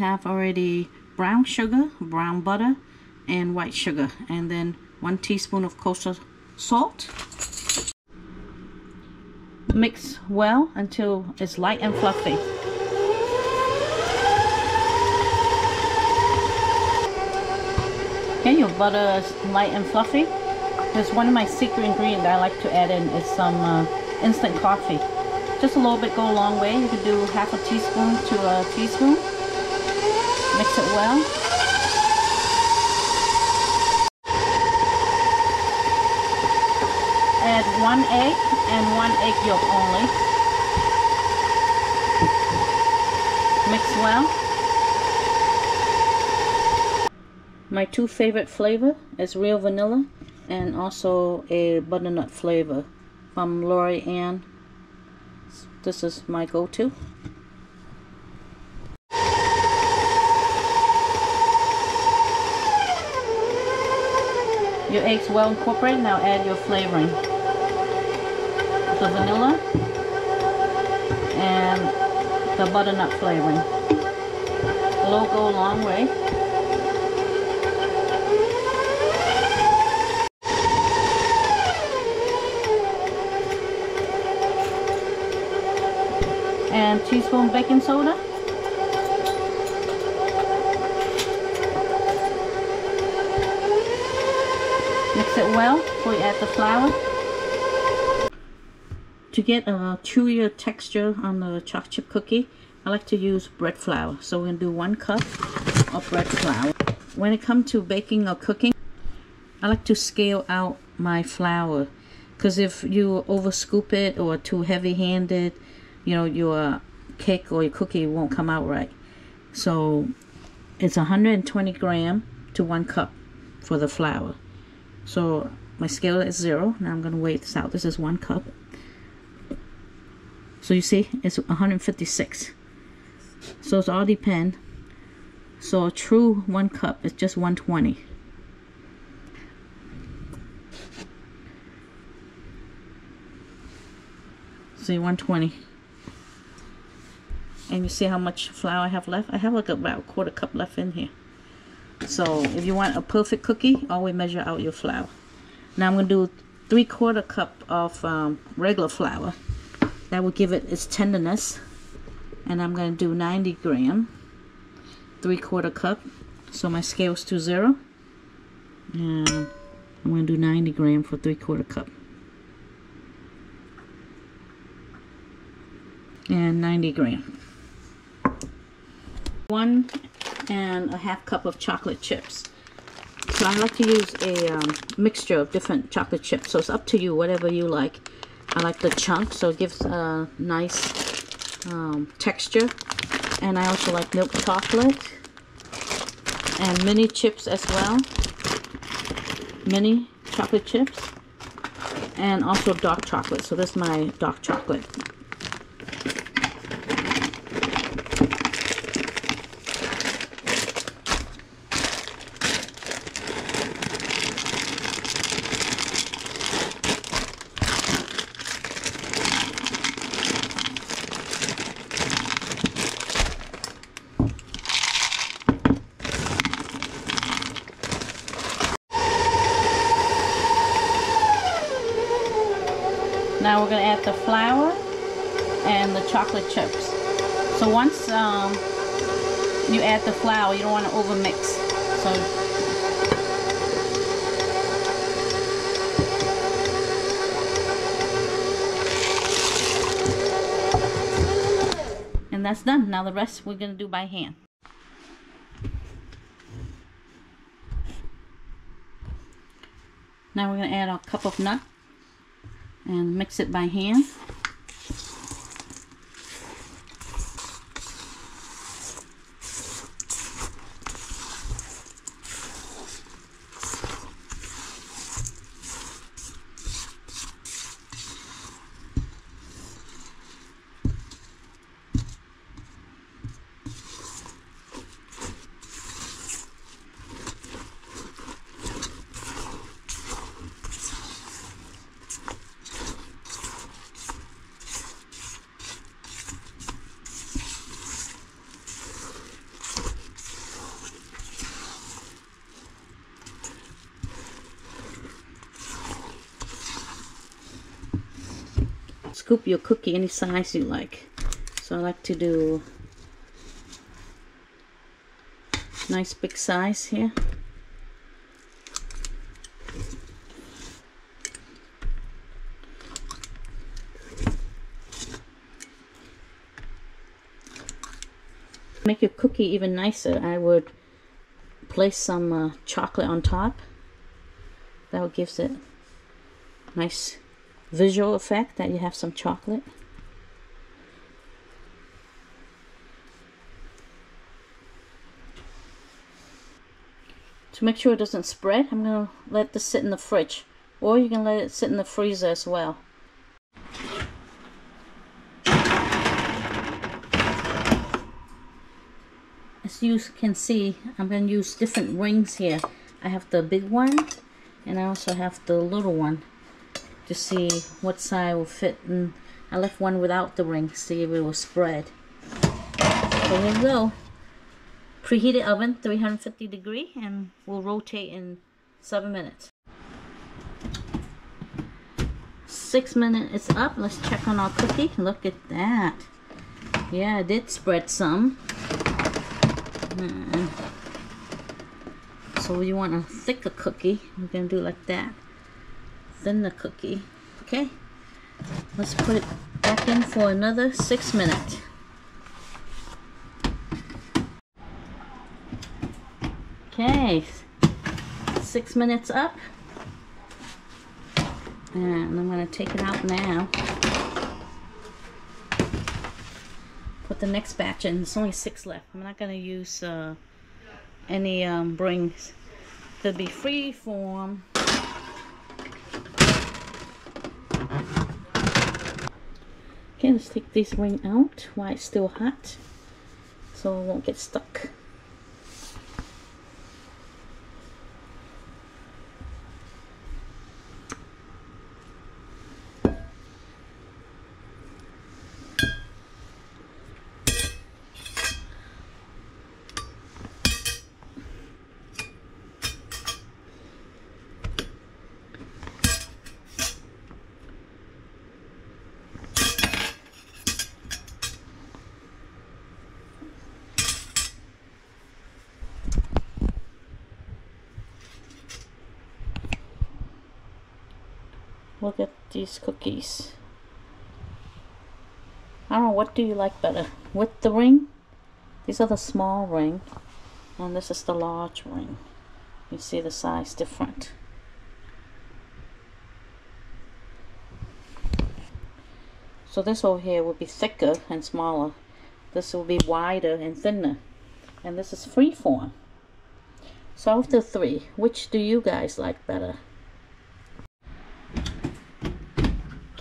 have already brown sugar, brown butter, and white sugar, and then 1 teaspoon of kosher salt. Mix well until it's light and fluffy. Okay, your butter is light and fluffy. There's one of my secret ingredients that I like to add in is some instant coffee. Just a little bit go a long way. You can do half a teaspoon to a teaspoon. Mix it well. Add 1 egg and 1 egg yolk only. Mix well. My 2 favorite flavor is real vanilla and also a butternut flavor from Lori Ann. This is my go-to. Your eggs well incorporated. Now add your flavoring. The vanilla and the butternut flavoring. It'll go a long way. And teaspoon baking soda. Mix it well before you add the flour. To get a chewier texture on the chocolate chip cookie, I like to use bread flour. So we're going to do 1 cup of bread flour. When it comes to baking or cooking, I like to scale out my flour, because if you over scoop it or too heavy handed, you know, your cake or your cookie won't come out right. So it's 120 gram to 1 cup for the flour. So my scale is 0. Now I'm going to weigh this out. This is 1 cup. So you see, it's 156. So it's all depend. So a true 1 cup is just 120. See, 120. And you see how much flour I have left? I have like about 1/4 cup left in here. So if you want a perfect cookie, always measure out your flour. Now I'm going to do 3/4 cup of regular flour. That will give it its tenderness. And I'm going to do 90 gram, 3/4 cup. So my scale's to 0. And I'm going to do 90 gram for 3/4 cup. And 90 gram. 1.5 cup of chocolate chips. So I like to use a mixture of different chocolate chips. So it's up to you, whatever you like. I like the chunk, so it gives a nice texture. And I also like milk chocolate and mini chips as well. Mini chocolate chips. And also dark chocolate. So this is my dark chocolate. Now we're going to add the flour and the chocolate chips. So once you add the flour, you don't want to overmix. So and that's done. Now the rest we're going to do by hand. Now we're going to add a cup of nut and mix it by hand. scoop your cookie any size you like. So I like to do nice big size here. Make your cookie even nicer, I would place some chocolate on top. That would gives it a nice visual effect that you have some chocolate. To make sure it doesn't spread, I'm going to let this sit in the fridge, or you can let it sit in the freezer as well. As you can see, I'm going to use different rings here. I have the big one, and I also have the little one to see what side will fit. And I left one without the ring, see if it will spread. So here we go. Preheated oven, 350 degrees, and we'll rotate in 7 minutes. 6 minutes is up. Let's check on our cookie. Look at that. Yeah, it did spread some. So you want a thicker cookie, we're going to do like that. Thin the cookie. Okay, let's put it back in for another 6 minutes. Okay, 6 minutes up, and I'm going to take it out now. Put the next batch in. There's only 6 left. I'm not going to use any rings. They'll be free form. Okay, let's take this ring out while it's still hot, so it won't get stuck. Look at these cookies. I don't know, what do you like better? With the ring? These are the small ring, and this is the large ring. You see the size different. So this over here will be thicker and smaller. This will be wider and thinner. And this is freeform. So of the 3, which do you guys like better?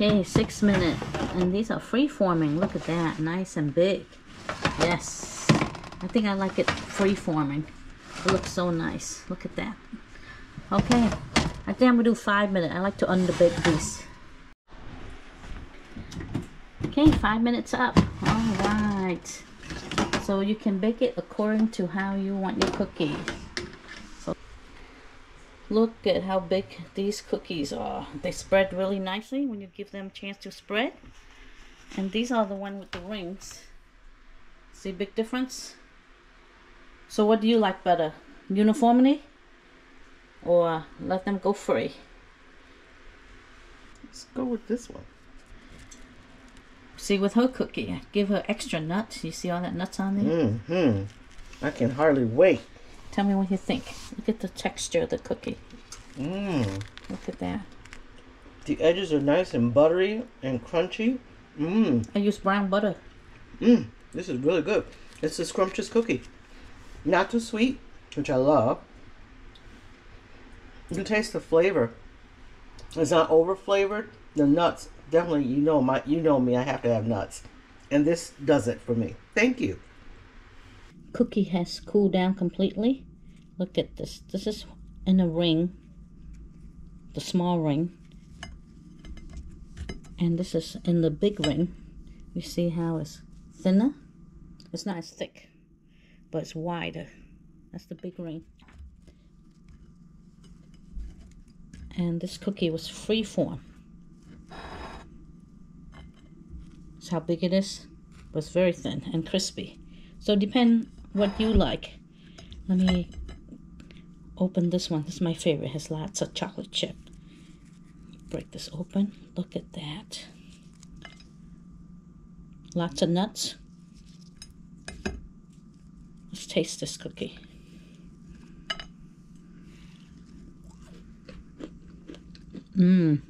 Okay, 6 minutes, and these are free-forming. Look at that, nice and big. Yes, I think I like it free-forming. It looks so nice. Look at that. Okay, I think I'm gonna do 5 minutes. I like to underbake these. Okay, 5 minutes up. All right. So you can bake it according to how you want your cookies. Look at how big these cookies are. They spread really nicely when you give them a chance to spread. And these are the one with the rings. See big difference? So what do you like better? Uniformity? Or let them go free? Let's go with this one. See, with her cookie, I give her extra nuts. You see all that nuts on there? I can hardly wait. Tell me what you think. Look at the texture of the cookie. Look at that. The edges are nice and buttery and crunchy. I use brown butter. This is really good. It's a scrumptious cookie. Not too sweet, which I love. You can taste the flavor. It's not over flavored. The nuts, definitely, you know me, I have to have nuts. And this does it for me. Thank you. Cookie has cooled down completely. Look at this. This is in a ring, the small ring, and this is in the big ring. You see how it's thinner? It's not as thick, but it's wider. That's the big ring. And this cookie was free form. That's how big it is. But it's very thin and crispy. So depend what you like. Let me open this one. This is my favorite. It has lots of chocolate chip. Break this open. Look at that. Lots of nuts. Let's taste this cookie. Mmm.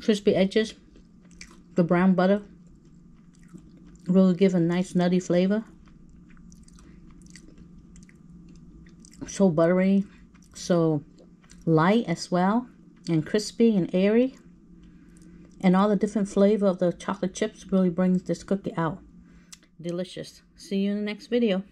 Crispy edges. The brown butter really give a nice nutty flavor. So buttery, so light as well, and crispy and airy. And all the different flavor of the chocolate chips really brings this cookie out. Delicious. See you in the next video.